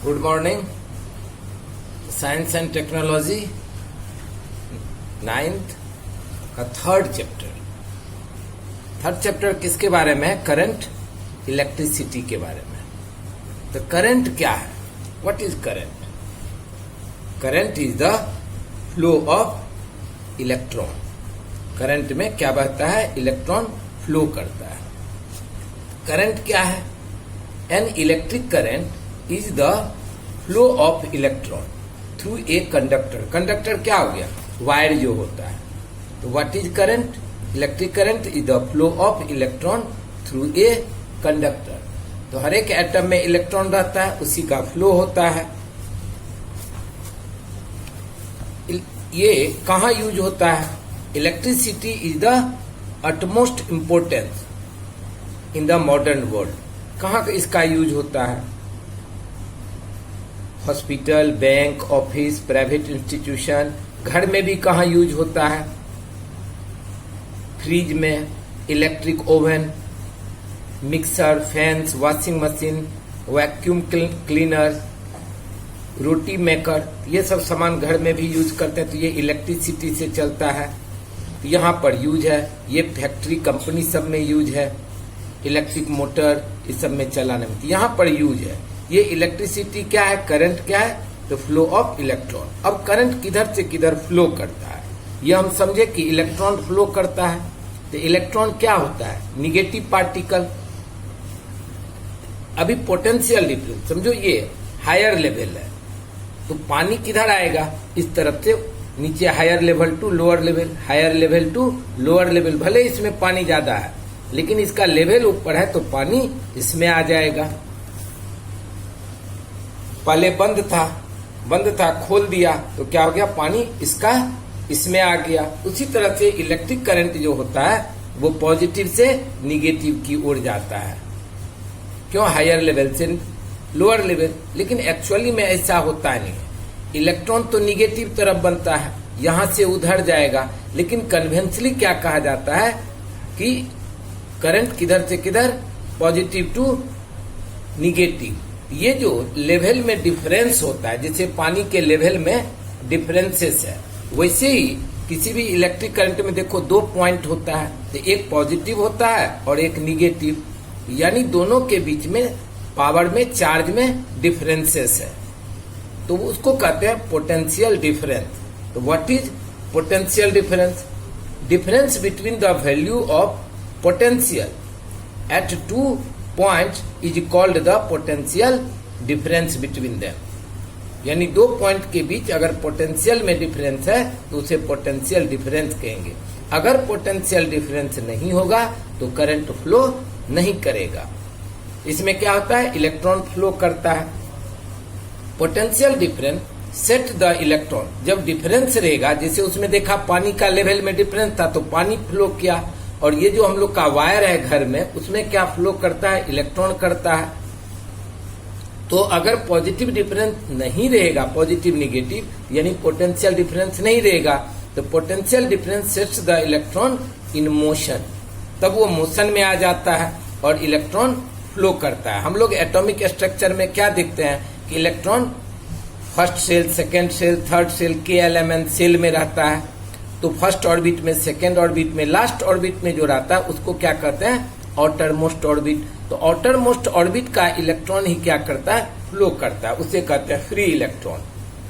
Good morning. Science and technology 9th का third chapter किसके बारे में है? करंट, इलेक्ट्रिसिटी के बारे में। तो करंट क्या है? What is current? Current is the flow of electron. Current में क्या बहता है? इलेक्ट्रॉन फ्लो करता है। करंट क्या है? An electric current is the flow of electron through a conductor. Conductor क्या हो गया? वायर जो होता है। तो what is current? Electric current is the flow of electron through a conductor. तो हर एक एटम में इलेक्ट्रॉन रहता है, उसी का फ्लो होता है। ये कहाँ यूज होता है? Electricity is the utmost importance in the modern world. कहाँ इसका यूज होता है? Hospital, bank, office, private institution. घर में भी कहाँ यूज होता है? फ्रिज में, electric oven, mixer, fans, washing machine, vacuum cleaner, roti maker, ये सब सामान घर में भी यूज करते हैं। तो ये इलेक्ट्रिसिटी से चलता है। तो यहाँ पर यूज है। ये फैक्ट्री, कंपनी सब में यूज है। इलेक्ट्रिक मोटर इस सब में चलाने में यहाँ पर यूज है। ये इलेक्ट्रिसिटी क्या है? करंट क्या है? तो फ्लो ऑफ इलेक्ट्रॉन। अब करंट किधर से किधर फ्लो करता है, ये हम समझे कि इलेक्ट्रॉन फ्लो करता है। तो इलेक्ट्रॉन क्या होता है? Negative particle. अभी पोटेंशियल डिफरेंस समझो, ये हायर लेवल है। तो पानी किधर आएगा? इस तरफ से नीचे, higher level to lower level, higher level to lower level. भले इसमें पानी ज्यादा है, लेकिन इसका लेवल ऊपर है तो पानी इसमें आ जाएगा। पहले बंद था, खोल दिया तो क्या हो गया? पानी इसका इसमें आ गया। उसी तरह से इलेक्ट्रिक करंट जो होता है वो पॉजिटिव से निगेटिव की ओर जाता है। क्यों? हायर लेवल से लोअर लेवल। लेकिन एक्चुअली में ऐसा होता नहीं है। इलेक्ट्रॉन तो निगेटिव तरफ बनता है, यहां से उधर जाएगा। लेकिन कन्वेंशनली क्या कहा जाता है कि करंट किधर से किधर? Positive to negative. ये जो लेवल में डिफरेंस होता है, जैसे पानी के लेवल में डिफरेंसेस है, वैसे ही किसी भी इलेक्ट्रिक करंट में देखो 2 पॉइंट होता है। तो एक पॉजिटिव होता है और एक निगेटिव, यानी दोनों के बीच में पावर में, चार्ज में डिफरेंसेस है। तो उसको कहते हैं पोटेंशियल डिफरेंस। तो what is potential difference? Difference between the value of potential at 2 point is called the potential difference between them. यानी 2 पॉइंट के बीच अगर पोटेंशियल में डिफरेंस है तो उसे पोटेंशियल डिफरेंस कहेंगे। अगर पोटेंशियल डिफरेंस नहीं होगा तो करंट फ्लो नहीं करेगा। इसमें क्या होता है? इलेक्ट्रॉन फ्लो करता है। Potential difference set the electron. जब डिफरेंस रहेगा, जैसे उसमें देखा पानी का लेवल में डिफरेंस था तो पानी फ्लो किया। और ये जो हम लोग का वायर है घर में, उसमें क्या फ्लो करता है? इलेक्ट्रॉन करता है। तो अगर पॉजिटिव डिफरेंस नहीं रहेगा, पॉजिटिव निगेटिव, यानी पोटेंशियल डिफरेंस नहीं रहेगा, तो potential difference sets the electron in motion. तब वो मोशन में आ जाता है और इलेक्ट्रॉन फ्लो करता है। हम लोग एटॉमिक स्ट्रक्चर में क्या देखते हैं कि electron first shell, second shell, third shell, के एलिमेंट सेल में रहता है। तो फर्स्ट ऑर्बिट में, सेकेंड ऑर्बिट में, लास्ट ऑर्बिट में जो रहता है उसको क्या कहते हैं? Outermost orbit. तो आउटर मोस्ट ऑर्बिट का इलेक्ट्रॉन ही क्या करता है? फ्लो करता है। उसे कहते हैं फ्री इलेक्ट्रॉन।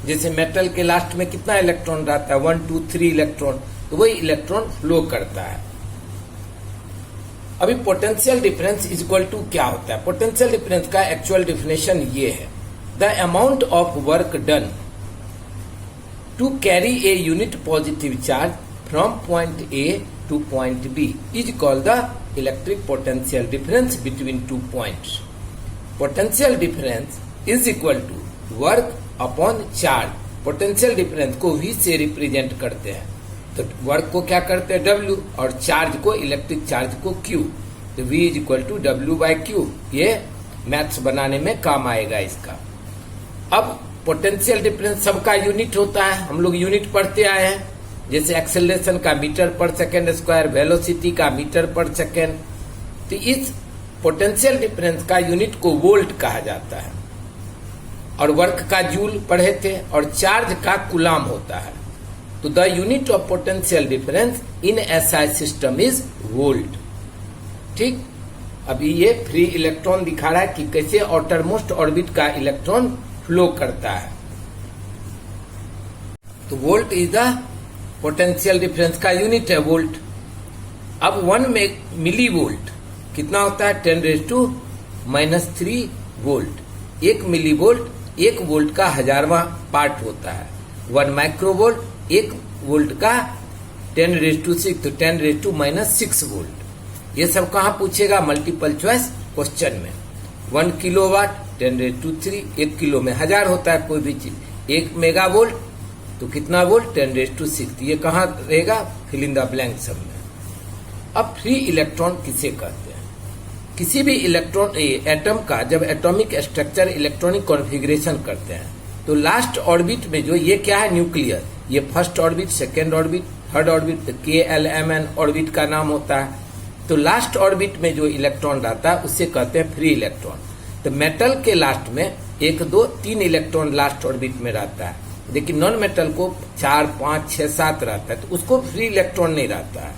जैसे मेटल के लास्ट में कितना इलेक्ट्रॉन रहता है? 1 2 3 इलेक्ट्रॉन। तो वही इलेक्ट्रॉन फ्लो करता है। अभी potential difference is equal to क्या होता है? पोटेंशियल डिफरेंस का एक्चुअल डिफिनेशन ये है: the amount of work done to carry a unit positive charge from point A to point B is called the electric potential difference between 2 points. Potential difference is equal to work upon charge. Potential difference को V से represent करते हैं। तो work को क्या करते हैं? W, और चार्ज को, इलेक्ट्रिक चार्ज को Q। तो V is equal to W by Q। ये मैथ्स बनाने में काम आएगा इसका। अब पोटेंशियल डिफरेंस सबका यूनिट होता है। हम लोग यूनिट पढ़ते आए हैं। जैसे एक्सेलरेशन का मीटर पर सेकेंड स्क्वायर, वेलोसिटी का मीटर पर सेकेंड। तो इस पोटेंशियल डिफरेंस का यूनिट को वोल्ट कहा जाता है। और वर्क का जूल पढ़े थे, और चार्ज का कूलाम होता है। तो the unit of potential difference in SI system is volt. ठीक, अभी ये फ्री इलेक्ट्रॉन दिखा रहा है कि कैसे आउटर मोस्ट ऑर्बिट का इलेक्ट्रॉन फ्लो करता है। तो volt is the potential difference का यूनिट है, वोल्ट। अब 1 मिली वोल्ट कितना होता है? 10⁻³ वोल्ट। 1 मिली वोल्ट 1 वोल्ट का 1000वां पार्ट होता है। 1 माइक्रोवोल्ट 1 वोल्ट का 10⁻⁶, तो 10⁻⁻6 वोल्ट। ये सब कहाँ पूछेगा? मल्टीपल चॉइस क्वेश्चन में। 1 किलोवाट 10⁻³ 1 किलो में 1000 होता है कोई भी चीज। 1 मेगा वोल्ट तो कितना वोल्ट? 10⁻⁶। ये कहाँ रहेगा? फिल इन द ब्लैंक सब में। अब फ्री इलेक्ट्रॉन किसे कहते हैं? किसी भी इलेक्ट्रॉन एटम का जब एटॉमिक स्ट्रक्चर इलेक्ट्रॉनिक कॉन्फ़िगरेशन करते हैं तो लास्ट ऑर्बिट में जो ये क्या है? न्यूक्लियस। ये first orbit, second orbit, third orbit, KLMN orbit का नाम होता है। तो लास्ट ऑर्बिट में जो इलेक्ट्रॉन रहता है उससे कहते हैं फ्री इलेक्ट्रॉन। तो मेटल के लास्ट में 1, 2, 3 इलेक्ट्रॉन लास्ट ऑर्बिट में रहता है, लेकिन नॉन मेटल को 4, 5, 6, 7 रहता है, तो उसको फ्री इलेक्ट्रॉन नहीं रहता है।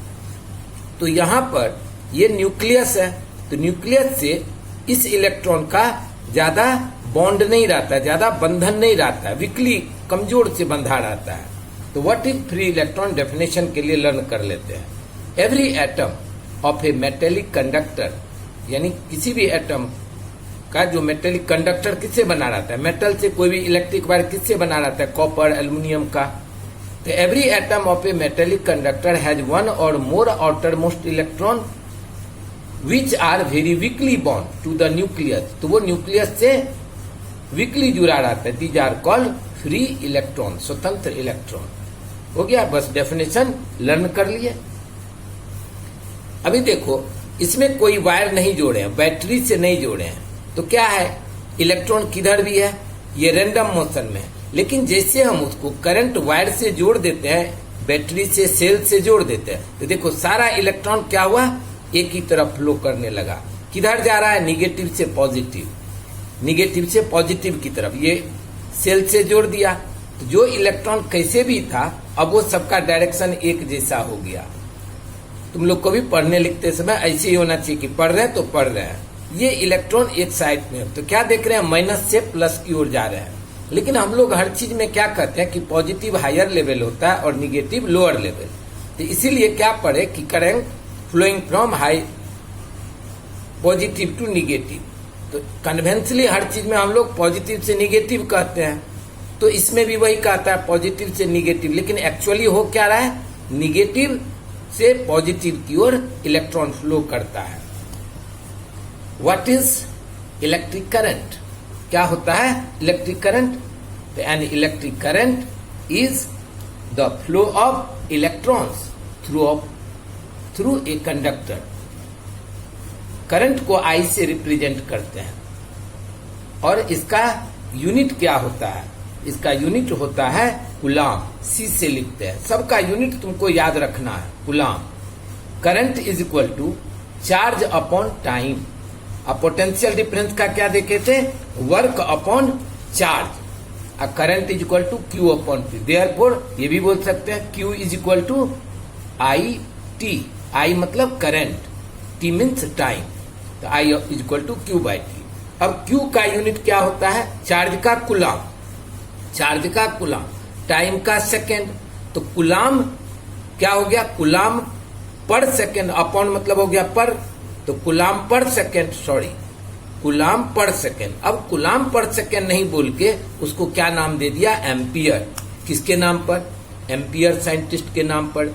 तो यहाँ पर ये न्यूक्लियस है, तो न्यूक्लियस से इस इलेक्ट्रॉन का ज्यादा बॉन्ड नहीं रहता, ज्यादा बंधन नहीं रहता, वीकली कमजोर से बंधा रहता है। तो what is free electron? Definition के लिए लर्न कर लेते हैं। Every atom of a metallic conductor, यानी किसी भी एटम का जो मेटेलिक कंडक्टर किससे बना रहता है? मेटल से। कोई भी इलेक्ट्रिक वायर किससे बना रहता है? कॉपर, एल्यूमिनियम का। तो every atom of a metallic conductor has 1 और more outermost electron which are very weakly bond to the nucleus. तो वो न्यूक्लियस से वीकली जुड़ा रहता है। These are called free electron, स्वतंत्र इलेक्ट्रॉन। हो गया, बस डेफिनेशन लर्न कर लिए। अभी देखो, इसमें कोई वायर नहीं जोड़े हैं, बैटरी से नहीं जोड़े हैं, तो क्या है? इलेक्ट्रॉन किधर भी है, ये रैंडम मोशन में है। लेकिन जैसे हम उसको करंट वायर से जोड़ देते हैं, बैटरी से, सेल से जोड़ देते हैं, तो देखो सारा इलेक्ट्रॉन क्या हुआ? एक ही तरफ फ्लो करने लगा। किधर जा रहा है? निगेटिव से पॉजिटिव, निगेटिव से पॉजिटिव की तरफ। ये सेल से जोड़ दिया, तो जो इलेक्ट्रॉन कैसे भी था अब वो सबका डायरेक्शन एक जैसा हो गया। तुम लोग को भी पढ़ने लिखते समय ऐसे ही होना चाहिए कि पढ़ रहे हैं तो पढ़ रहे हैं। ये इलेक्ट्रॉन एक साइड में, तो क्या देख रहे हैं? माइनस से प्लस की ओर जा रहे हैं। लेकिन हम लोग हर चीज में क्या कहते हैं कि पॉजिटिव हायर लेवल होता है और निगेटिव लोअर लेवल। तो इसीलिए क्या पढ़े कि current flowing from high positive to negative. तो कन्वेंशनली हर चीज में हम लोग पॉजिटिव से निगेटिव कहते हैं, तो इसमें भी वही कहता है पॉजिटिव से निगेटिव। लेकिन एक्चुअली हो क्या रहा है? निगेटिव से पॉजिटिव की ओर इलेक्ट्रॉन फ्लो करता है। What is electric current? क्या होता है electric current? An electric current is the flow of electrons through a conductor. Current को I से रिप्रेजेंट करते हैं, और इसका यूनिट क्या होता है? इसका यूनिट होता है कूलाम। C से लिखते हैं, सबका यूनिट तुमको याद रखना है, coulomb. Current is equal to charge upon time. अब पोटेंशियल डिफरेंस का क्या देखे थे? Work upon charge. Current is equal to Q upon T। Therefore ये भी बोल सकते हैं Q is equal to IT। I मतलब करंट, T मीन्स टाइम, तो I is equal to Q by T। अब Q का यूनिट क्या होता है? चार्ज का कूलाम, चार्ज का कूलाम, टाइम का सेकेंड। तो कूलाम क्या हो गया? कूलाम पर सेकेंड, अपॉन मतलब हो गया पर, तो कूलाम पर सेकेंड, सॉरी कूलाम पर सेकेंड। अब कूलाम पर सेकेंड नहीं बोल के उसको क्या नाम दे दिया? एम्पियर। किसके नाम पर? एम्पियर साइंटिस्ट के नाम पर।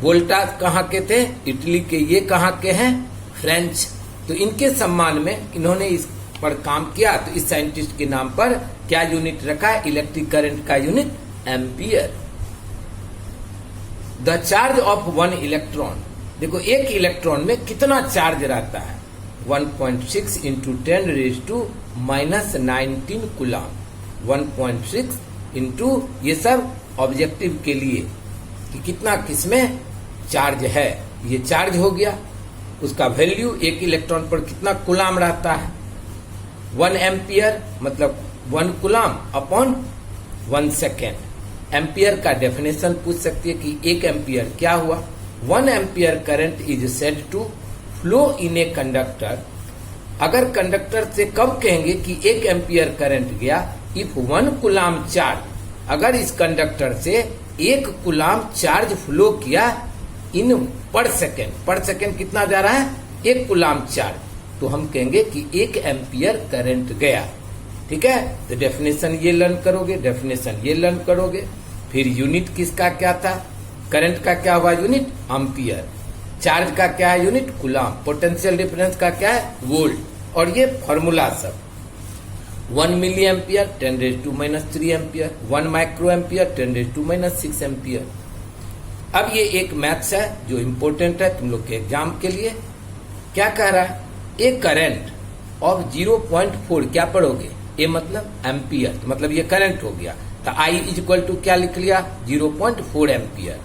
वोल्टा कहाँ के थे? इटली के। ये कहाँ के हैं? फ्रेंच। तो इनके सम्मान में इन्होंने इस पर काम किया, तो इस साइंटिस्ट के नाम पर क्या यूनिट रखा है? इलेक्ट्रिक करंट का unit ampere. The charge of 1 electron. देखो एक इलेक्ट्रॉन में कितना चार्ज रहता है? 1.6 इंटू 10⁻⁻19 कूलाम। 1.6 इंटू, ये सब ऑब्जेक्टिव के लिए कि कितना किसमें चार्ज है, ये चार्ज हो गया। उसका वैल्यू एक इलेक्ट्रॉन पर कितना कूलाम रहता है? 1 एम्पियर मतलब 1 कूलम अपॉन 1 सेकेंड। एम्पियर का डेफिनेशन पूछ सकती है कि 1 एम्पियर क्या हुआ। 1 ampere current is said to flow in a conductor. अगर कंडक्टर से कब कहेंगे कि 1 एम्पियर करंट गया, इफ 1 कूलम चार्ज, अगर इस कंडक्टर से 1 कूलम चार्ज फ्लो किया इन पर सेकेंड कितना जा रहा है, 1 कूलम चार्ज, तो हम कहेंगे कि 1 एम्पियर करंट गया। ठीक है, तो डेफिनेशन ये लर्न करोगे, डेफिनेशन ये लर्न करोगे। फिर यूनिट किसका क्या था, करंट का क्या हुआ यूनिट, एम्पियर। चार्ज का क्या है यूनिट, कूलम। पोटेंशियल डिफरेंस का क्या है, वोल्ट। और ये फॉर्मूला सब 1 milli ampere 10⁻³ ampere, 1 micro ampere 10⁻⁻6 ampere. अब ये एक मैथ्स है जो इम्पोर्टेंट है तुम लोग के एग्जाम के लिए। क्या कह रहा है, ए करंट ऑफ 0.4 क्या पढ़ोगे, ए मतलब एम्पियर, तो मतलब ये करंट हो गया। तो आई इज इक्वल टू क्या लिख लिया, 0.4 ampere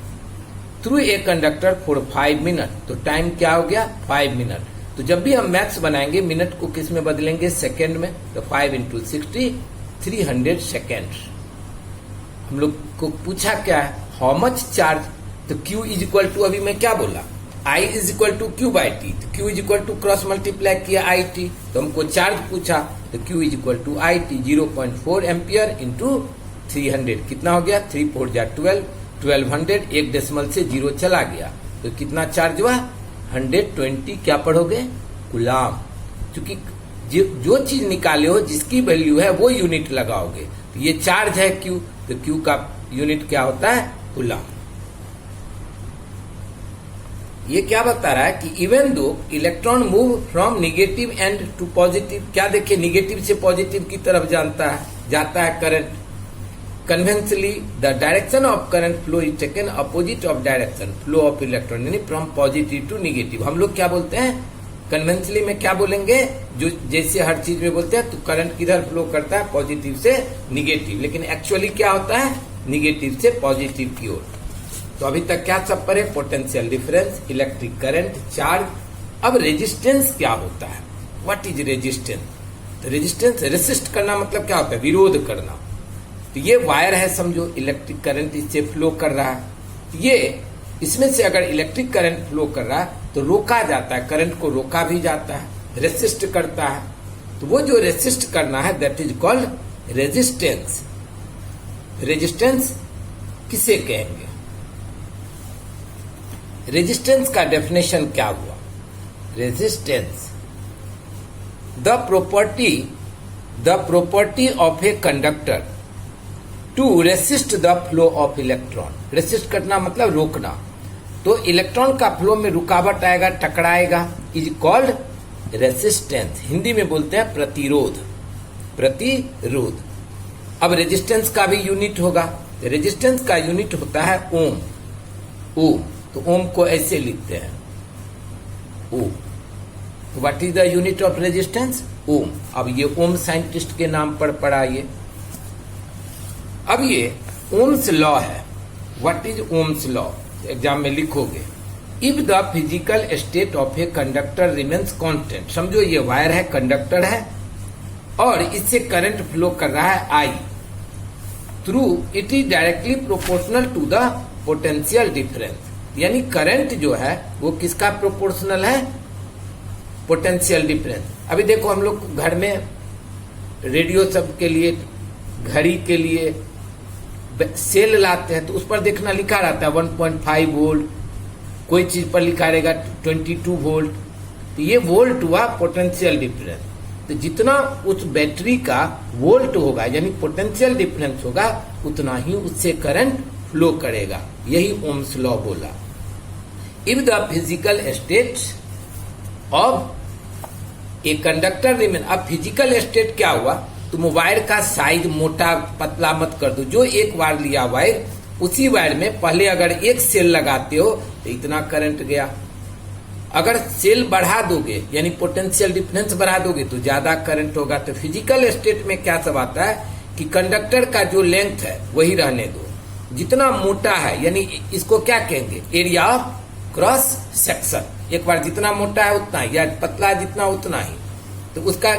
through a conductor for 5 minute. तो टाइम क्या हो गया, 5 मिनट। तो जब भी हम मैथ्स बनाएंगे मिनट को किस में बदलेंगे, सेकेंड में। तो 5 × 60 300 सेकेंड। हम लोग को पूछा क्या है, हाउ मच चार्ज, तो Q इज इक्वल टू, अभी मैं क्या बोला, I is equal to Q/T। तो Q is equal to cross multiply किया IT, तो हमको चार्ज पूछा, तो Q is equal to IT 0.4 ampere into 300। कितना हो गया, 3 4 जा 12, 1200, एक डेसिमल से 0 चला गया, तो कितना चार्ज हुआ, 120 क्या पढ़ोगे, कूलम। क्योंकि जो चीज निकाले हो जिसकी वैल्यू है वो यूनिट लगाओगे। तो ये चार्ज है Q, तो Q का यूनिट क्या होता है, कूलम। ये क्या बता रहा है कि even though electron move from negative end to positive, क्या देखिए निगेटिव से पॉजिटिव की तरफ जाता है current. Conventionally the direction of current flow is taken opposite of direction flow of electron, यानी फ्रॉम पॉजिटिव टू निगेटिव। हम लोग क्या बोलते हैं कन्वेंशनली में, क्या बोलेंगे, जो जैसे हर चीज में बोलते हैं तो करंट किधर फ्लो करता है, पॉजिटिव से निगेटिव, लेकिन एक्चुअली क्या होता है, निगेटिव से पॉजिटिव की ओर। तो अभी तक क्या सब पढ़े, potential difference, electric current, charge. अब रेजिस्टेंस क्या होता है, व्हाट इज रेजिस्टेंस। तो रेजिस्टेंस, रेसिस्ट करना मतलब क्या होता है, विरोध करना। तो ये वायर है समझो, इलेक्ट्रिक करंट इससे फ्लो कर रहा है, ये इसमें से अगर इलेक्ट्रिक करंट फ्लो कर रहा है तो रोका जाता है, करंट को रोका भी जाता है, रेसिस्ट करता है। तो वो जो रेसिस्ट करना है that is called resistance. Resistance किसे कहेंगे, रेजिस्टेंस का डेफिनेशन क्या हुआ, resistance the property of a conductor to resist the flow of electron. Resist करना मतलब रोकना, तो इलेक्ट्रॉन का फ्लो में रुकावट आएगा, टकराएगा, इज कॉल्ड रेसिस्टेंस। हिंदी में बोलते हैं प्रतिरोध, प्रतिरोध। अब रेजिस्टेंस का भी यूनिट होगा, रेजिस्टेंस का यूनिट होता है ओम। ओम, तो ओम को ऐसे लिखते हैं ओम। तो what is the unit of resistance, ohm. अब ये ओम साइंटिस्ट के नाम पर पढ़ा ये। अब ये ओम्स लॉ है, what is ohms law, exam में लिखोगे। If the physical state of a conductor remains constant, समझो ये वायर है, कंडक्टर है और इससे करंट फ्लो कर रहा है I through, it is directly proportional to the potential difference. यानी करंट जो है वो किसका प्रोपोर्शनल है, पोटेंशियल डिफरेंस। अभी देखो हम लोग घर में रेडियो सब के लिए, घड़ी के लिए सेल लाते हैं तो उस पर देखना लिखा रहता है 1.5 वोल्ट, कोई चीज पर लिखा रहेगा 22 वोल्ट। तो ये वोल्ट हुआ पोटेंशियल डिफरेंस। तो जितना उस बैटरी का वोल्ट होगा यानी पोटेंशियल डिफरेंस होगा उतना ही उससे करंट फ्लो करेगा, यही ओम्स लॉ बोला। If the physical state of a conductor remain, अब फिजिकल स्टेट क्या हुआ, तुम वायर का साइज मोटा पतला मत कर दो, जो एक वायर लिया वायर उसी वायर में पहले अगर एक सेल लगाते हो तो इतना करंट गया। अगर सेल बढ़ा दोगे यानी पोटेंशियल डिफरेंस बढ़ा दोगे तो ज्यादा करंट होगा। तो फिजिकल स्टेट में क्या सब आता है कि कंडक्टर का जो लेंथ है वही रहने दो, जितना मोटा है यानी इसको क्या कहेंगे, एरिया ऑफ क्रॉस सेक्शन। एक बार जितना मोटा है उतना ही, या पतला जितना उतना ही, तो उसका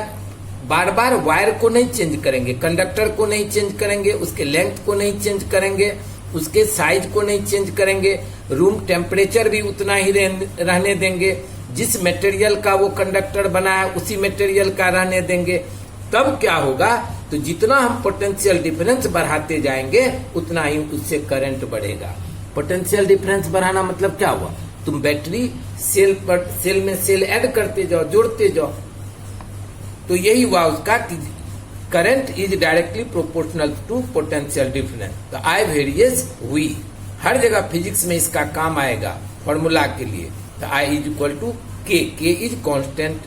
बार बार वायर को नहीं चेंज करेंगे, कंडक्टर को नहीं चेंज करेंगे, उसके लेंथ को नहीं चेंज करेंगे, उसके साइज को नहीं चेंज करेंगे, रूम टेम्परेचर भी उतना ही रहने देंगे, जिस मटेरियल का वो कंडक्टर बना है उसी मटेरियल का रहने देंगे। तब क्या होगा, तो जितना हम पोटेंशियल डिफरेंस बढ़ाते जाएंगे उतना ही उससे करंट बढ़ेगा। पोटेंशियल डिफरेंस बढ़ाना मतलब क्या हुआ, तुम बैटरी सेल में सेल ऐड करते जाओ, जोड़ते जाओ, तो यही हुआ उसका कि current is directly proportional to potential difference. तो आई वेरिएस वी, हर जगह फिजिक्स में इसका काम आएगा फॉर्मूला के लिए। तो आई इज इक्वल टू के इज कांस्टेंट।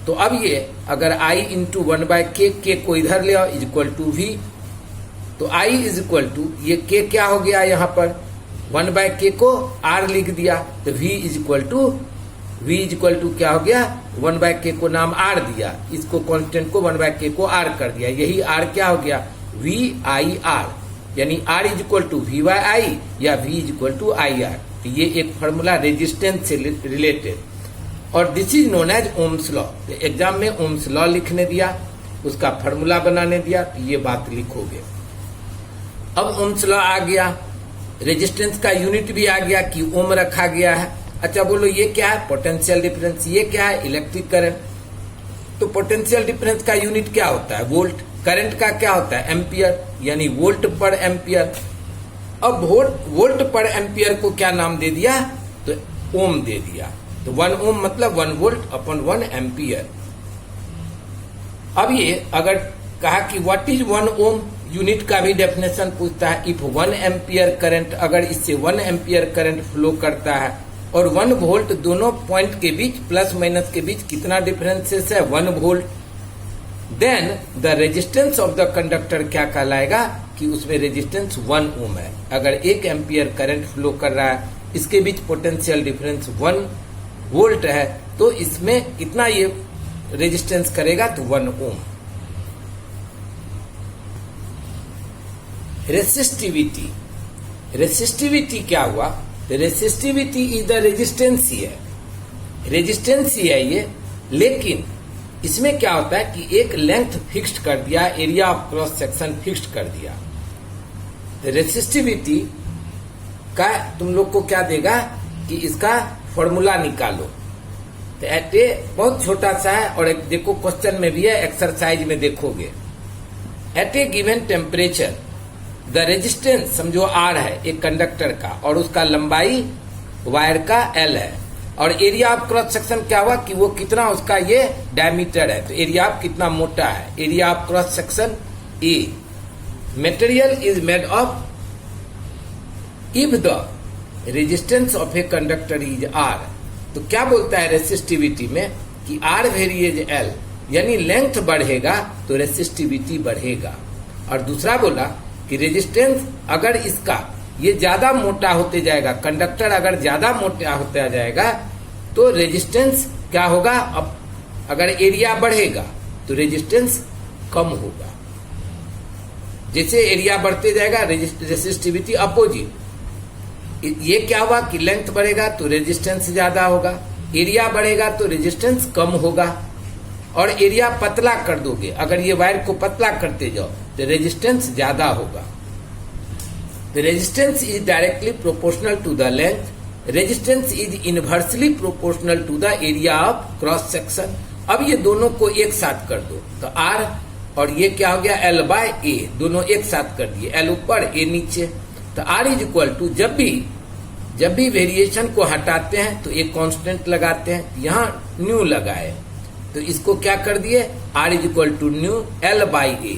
तो अब ये अगर आई इंटू 1/k, के को इधर ले आओ, इज इक्वल टू वी। तो आई इज इक्वल टू ये के क्या हो गया, यहाँ पर 1/k को r लिख दिया, तो v इज इक्वल टू क्या हो गया, 1/k को नाम r दिया, इसको कांस्टेंट को 1/k को r कर दिया, यही r क्या हो गया, VIR, यानी r is equal to VI या v is equal to IR। तो ये एक फॉर्मूला रेजिस्टेंस से रिलेटेड, और this is known as Ohm's law. Exam में ओम्स लॉ लिखने दिया, उसका फॉर्मूला बनाने दिया, तो ये बात लिखोगे। अब ओम्स लॉ आ गया, रेजिस्टेंस का यूनिट भी आ गया कि ओम रखा गया है। अच्छा बोलो ये क्या है, पोटेंशियल डिफरेंस, ये क्या है, इलेक्ट्रिक करंट। तो पोटेंशियल डिफरेंस का यूनिट क्या होता है, वोल्ट, करंट का क्या होता है, एम्पियर, यानी वोल्ट पर एम्पियर। अब वोल्ट पर एम्पियर को क्या नाम दे दिया, तो ओम दे दिया। तो 1 ओम मतलब 1 वोल्ट अपॉन 1 एम्पियर। अब ये अगर कहा कि व्हाट इज 1 ओम, यूनिट का भी डेफिनेशन पूछता है। इफ 1 एम्पियर करंट, अगर इससे 1 एम्पियर करंट फ्लो करता है और 1 वोल्ट, दोनों पॉइंट के बीच प्लस माइनस के बीच कितना डिफरेंसेस है, 1 volt, then the resistance of the conductor क्या कहलाएगा, कि उसमें रेजिस्टेंस 1 ओम है। अगर 1 एम्पियर करंट फ्लो कर रहा है, इसके बीच पोटेंशियल डिफरेंस 1 वोल्ट है, तो इसमें कितना ये रेजिस्टेंस करेगा, तो 1 ओम। रेसिस्टिविटी, रेसिस्टिविटी क्या हुआ, रेसिस्टिविटी इज द रेजिस्टेंस ही है, रेजिस्टेंस ही है ये। लेकिन इसमें क्या होता है कि एक लेंथ फिक्स्ड कर दिया, area of cross section fixed कर दिया। तो रेसिस्टिविटी का तुम लोग को क्या देगा कि इसका फॉर्मूला निकालो। तो एट ए बहुत छोटा सा है, और एक देखो क्वेश्चन में भी है, एक्सरसाइज में देखोगे। At a given temperature the resistance, समझो R है एक कंडक्टर का, और उसका लंबाई वायर का L है, और एरिया ऑफ क्रॉस सेक्शन क्या हुआ कि वो कितना उसका ये डायमीटर है, तो एरिया ऑफ कितना मोटा है, area of cross section A। Material is made of, if the resistance of a conductor is R, तो क्या बोलता है रेसिस्टिविटी में कि R वेरिएज L, यानी लेंथ बढ़ेगा तो रेसिस्टिविटी बढ़ेगा। और दूसरा बोला कि रेजिस्टेंस अगर इसका ये ज्यादा मोटा होते जाएगा, कंडक्टर अगर ज्यादा मोटा होता जाएगा तो रेजिस्टेंस क्या होगा, अब अगर एरिया बढ़ेगा तो रेजिस्टेंस कम होगा। जैसे एरिया बढ़ते जाएगा रेजिस्टिविटी अपोजिट। ये क्या हुआ कि लेंथ बढ़ेगा तो रेजिस्टेंस ज्यादा होगा, एरिया बढ़ेगा तो रेजिस्टेंस कम होगा। और एरिया पतला कर दोगे, अगर ये वायर को पतला करते जाओ तो रेजिस्टेंस ज्यादा होगा। The resistance is directly proportional to the length. Resistance is inversely proportional to the area of cross section. अब ये दोनों को एक साथ कर दो, तो R और ये क्या हो गया L/A, दोनों एक साथ कर दिए, L ऊपर A नीचे। तो R इज इक्वल टू, जब भी वेरिएशन को हटाते हैं तो एक कांस्टेंट लगाते हैं, यहाँ न्यू लगाए, तो इसको क्या कर दिए, R इज इक्वल टू न्यू L/A।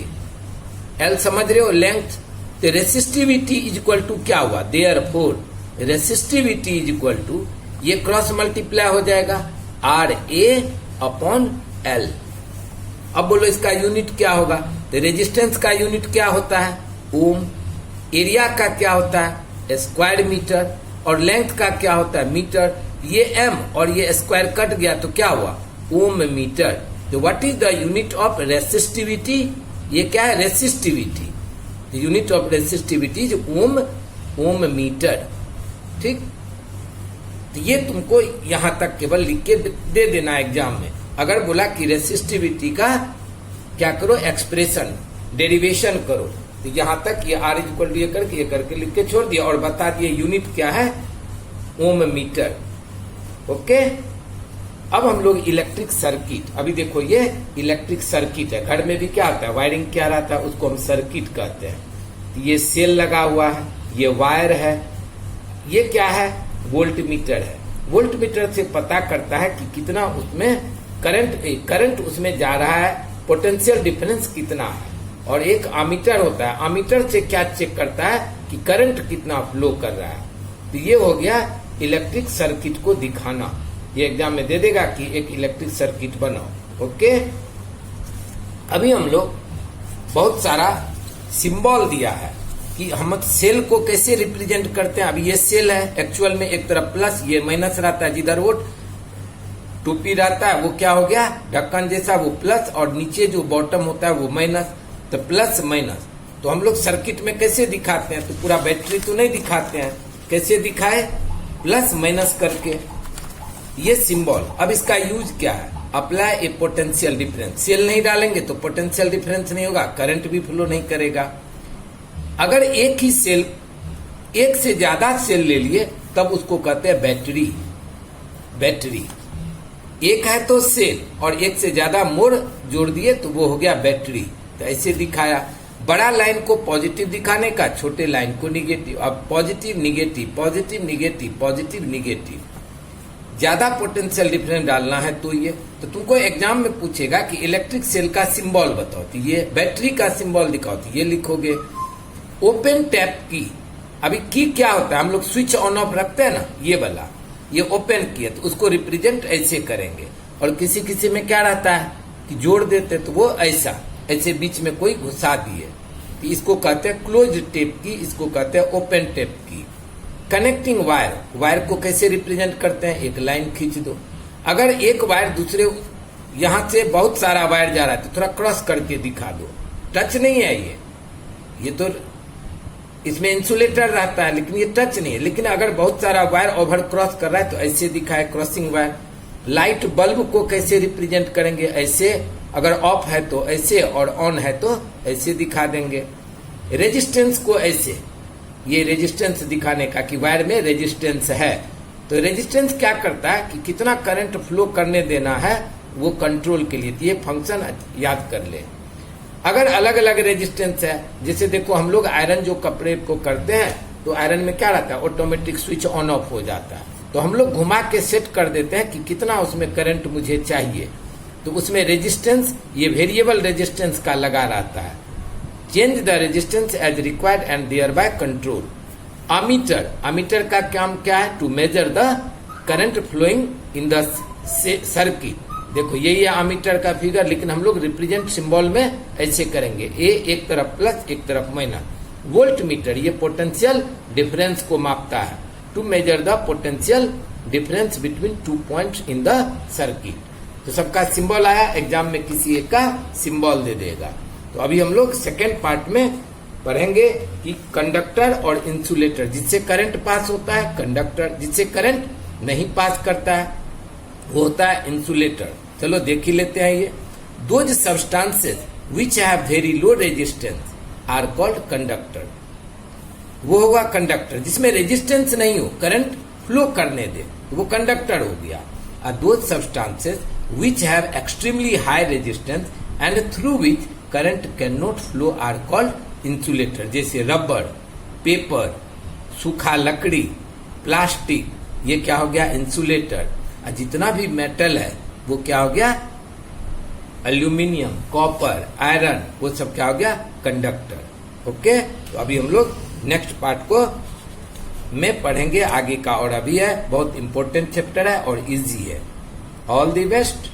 L समझ रहे हो, लेंथ। तो रेसिस्टिविटी इज इक्वल टू क्या हुआ, therefore resistivity is equal to, ये क्रॉस मल्टीप्लाई हो जाएगा RA अपॉन L। अब बोलो इसका यूनिट क्या होगा, तो रेजिस्टेंस का यूनिट क्या होता है, ओम, एरिया का क्या होता है स्क्वायर मीटर, और लेंथ का क्या होता है मीटर। ये m और ये स्क्वायर कट गया तो क्या हुआ, ओम मीटर। तो what is the unit of resistivity, ये क्या है resistivity, unit of resistivity is ohm metre. ठीक, तो ये तुमको यहां तक केवल लिख के दे देना एग्जाम में। अगर बोला कि रेसिस्टिविटी का क्या करो, एक्सप्रेशन डेरिवेशन करो। तो यहां तक ये R इक्वल टू ये करके लिख के छोड़ दिया और बता दिए यूनिट क्या है, ओम मीटर। ओके, अब हम लोग इलेक्ट्रिक सर्किट, अभी देखो ये इलेक्ट्रिक सर्किट है। घर में भी क्या होता है, वायरिंग क्या रहता है, उसको हम सर्किट कहते हैं। तो ये सेल लगा हुआ है, ये वायर है, ये क्या है, वोल्ट मीटर है। वोल्ट मीटर से पता करता है कि कितना उसमें करंट उसमें जा रहा है, पोटेंशियल डिफरेंस कितना है। और एक आमीटर होता है, आमीटर से क्या चेक करता है कि करंट कितना फ्लो कर रहा है। तो ये हो गया इलेक्ट्रिक सर्किट को दिखाना। ये एग्जाम में दे देगा कि एक इलेक्ट्रिक सर्किट बनाओ। ओके, अभी हम लोग बहुत सारा सिंबल दिया है कि हम सेल को कैसे रिप्रेजेंट करते हैं। अभी ये सेल है, एक्चुअल में एक तरफ प्लस, ये माइनस रहता है। जिधर वो टोपी रहता है वो क्या हो गया, ढक्कन जैसा, वो प्लस, और नीचे जो बॉटम होता है वो माइनस। तो प्लस माइनस, तो हम लोग सर्किट में कैसे दिखाते हैं, तो पूरा बैटरी तो नहीं दिखाते हैं, कैसे दिखाए, प्लस माइनस करके, ये सिंबल। अब इसका यूज क्या है, अप्लाई ए पोटेंशियल डिफरेंस। सेल नहीं डालेंगे तो पोटेंशियल डिफरेंस नहीं होगा, करंट भी फ्लो नहीं करेगा। अगर एक ही सेल, एक से ज्यादा सेल ले लिए तब उसको कहते हैं बैटरी। बैटरी एक है तो सेल, और एक से ज्यादा मोड़ जोड़ दिए तो वो हो गया बैटरी। तो ऐसे दिखाया, बड़ा लाइन को पॉजिटिव दिखाने का, छोटे लाइन को निगेटिव। अब positive negative, positive negative, positive negative, ज्यादा पोटेंशियल डिफरेंस डालना है तो ये। तो तुमको एग्जाम में पूछेगा कि इलेक्ट्रिक सेल का सिंबल बताओ, तो ये बैटरी का सिंबल दिखाओ, तो ये लिखोगे। ओपन टैप की, अभी की क्या होता है, हम लोग स्विच ऑन ऑफ रखते हैं ना, ये वाला, ये ओपन की है, तो उसको रिप्रेजेंट ऐसे करेंगे। और किसी किसी में क्या रहता है कि जोड़ देते, तो वो ऐसा, ऐसे बीच में कोई घुसा दिए, तो इसको कहते हैं क्लोज टेप की, इसको कहते हैं ओपन टेप की। कनेक्टिंग वायर, वायर को कैसे रिप्रेजेंट करते हैं, एक लाइन खींच दो। अगर एक वायर दूसरे, यहां से बहुत सारा वायर जा रहा है तो थोड़ा क्रॉस करके दिखा दो, टच नहीं है ये तो इसमें इंसुलेटर रहता है, लेकिन ये टच नहीं है। लेकिन अगर बहुत सारा वायर ओवर क्रॉस कर रहा है तो ऐसे दिखाए, क्रॉसिंग वायर। लाइट बल्ब को कैसे रिप्रेजेंट करेंगे, ऐसे, अगर ऑफ है तो ऐसे, और ऑन है तो ऐसे दिखा देंगे। रेजिस्टेंस को ऐसे, ये रेजिस्टेंस दिखाने का कि वायर में रेजिस्टेंस है। तो रेजिस्टेंस क्या करता है कि कितना करंट फ्लो करने देना है, वो कंट्रोल के लिए। ये फंक्शन याद कर ले। अगर अलग अलग रेजिस्टेंस है, जैसे देखो हम लोग आयरन जो कपड़े को करते हैं, तो आयरन में क्या रहता है, ऑटोमेटिक स्विच ऑन ऑफ हो जाता है। तो हम लोग घुमा के सेट कर देते हैं कि कितना उसमें करंट मुझे चाहिए। तो उसमें रेजिस्टेंस, ये वेरिएबल रेजिस्टेंस का लगा रहता है। Change the resistance as required and thereby control. Ammeter, ammeter का काम क्या है, to measure the current flowing in the circuit. देखो यही है अमीटर का फिगर, लेकिन हम लोग रिप्रेजेंट सिंबल में ऐसे करेंगे, ए एक तरफ प्लस एक तरफ माइनस। वोल्ट मीटर, ये पोटेंशियल डिफरेंस को मापता है, to measure the potential difference between 2 points in the circuit. तो सबका सिंबल आया, एग्जाम में किसी एक का सिंबल दे देगा। तो अभी हम लोग सेकेंड पार्ट में पढ़ेंगे कि कंडक्टर और इंसुलेटर, जिससे करंट पास होता है कंडक्टर, जिससे करंट नहीं पास करता है वो होता है इंसुलेटर। चलो देख ही लेते हैं ये। Those substances which have very low resistance R called conductor. वो होगा कंडक्टर जिसमें रेजिस्टेंस नहीं हो, करंट फ्लो करने दे, तो वो कंडक्टर हो गया। और those substances which have extremely high resistance and through which current can not flow are called insulator. जैसे रबर, पेपर, सूखा लकड़ी, प्लास्टिक, ये क्या हो गया, इंसुलेटर। और जितना भी मेटल है वो क्या हो गया, एल्यूमिनियम, कॉपर, आयरन, वो सब क्या हो गया, कंडक्टर। ओके, तो अभी हम लोग नेक्स्ट पार्ट को में पढ़ेंगे आगे का, और अभी है बहुत इंपॉर्टेंट चैप्टर है और इजी है। All the best.